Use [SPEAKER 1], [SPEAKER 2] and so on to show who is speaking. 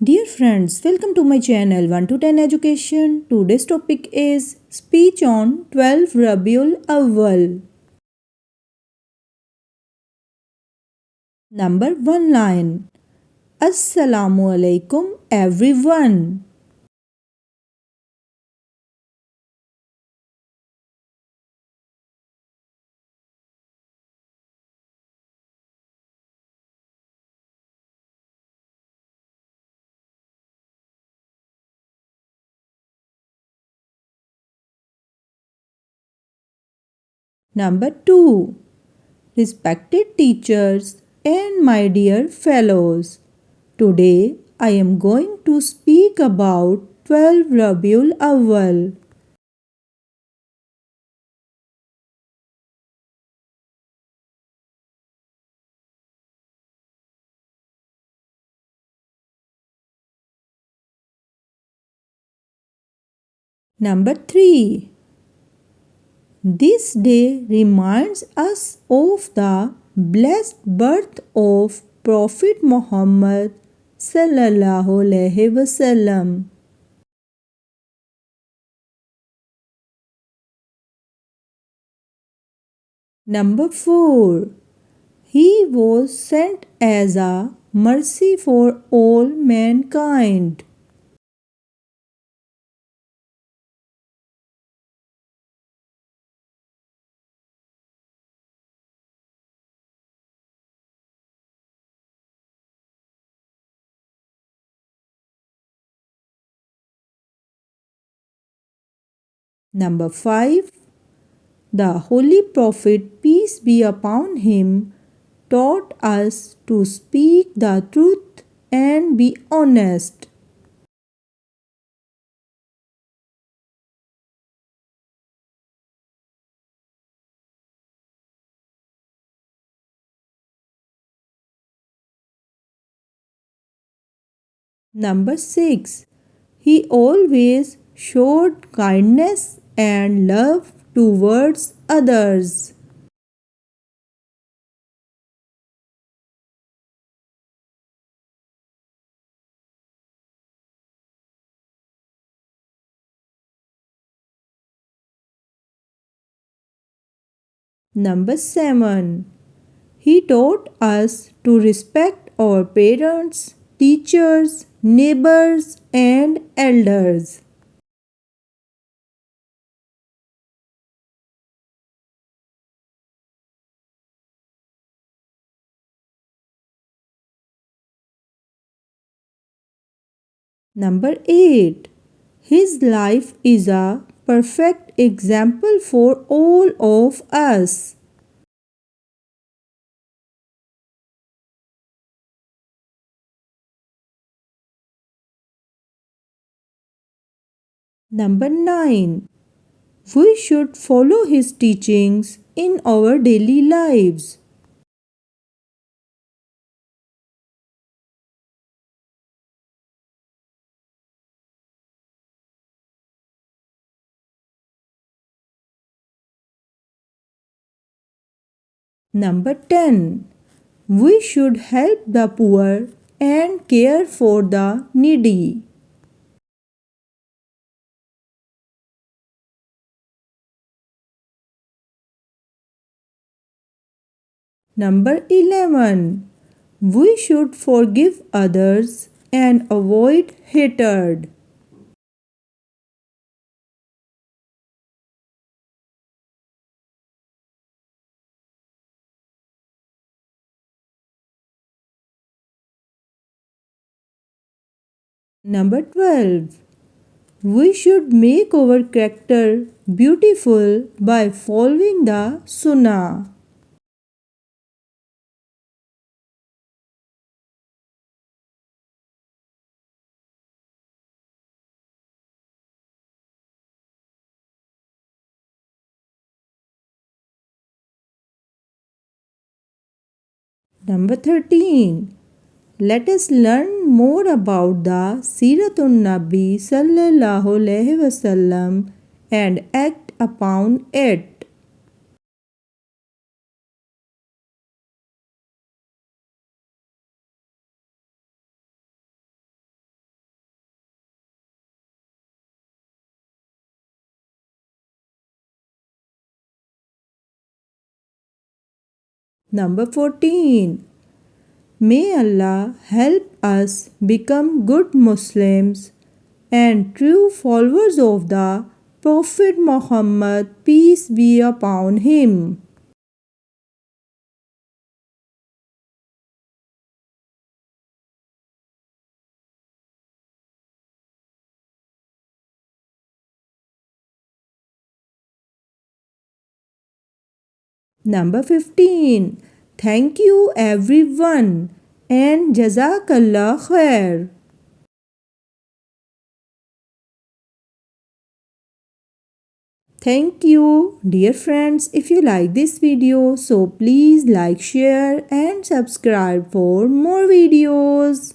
[SPEAKER 1] Dear friends, welcome to my channel 1 to 10 Education. Today's topic is Speech on 12 Rabiul Awwal. Number 1 line. Assalamu alaikum everyone. Number 2. Respected teachers and my dear fellows. Today I am going to speak about 12 Rabiul Awwal. Number 3. This day reminds us of the blessed birth of Prophet Muhammad sallallahu alaihi wasallam. Number 4. He was sent as a mercy for all mankind. Number 5. The Holy Prophet, peace be upon him, taught us to speak the truth and be honest. Number 6. He always showed kindness and love towards others. Number 7. He taught us to respect our parents, teachers, neighbors, and elders. Number 8. His life is a perfect example for all of us. Number 9. We should follow his teachings in our daily lives. Number 10. We should help the poor and care for the needy. Number 11. We should forgive others and avoid hatred. Number 12. We should make our character beautiful by following the Sunnah. Number 13. Let us learn more about the Seeratun Nabi sallallahu alaihi wasallam and act upon it. Number 14. May Allah help us become good Muslims and true followers of the Prophet Muhammad, peace be upon him. Number 15. Thank you everyone and Jazakallah khair. Thank you, dear friends. If you like this video, so please like, share and subscribe for more videos.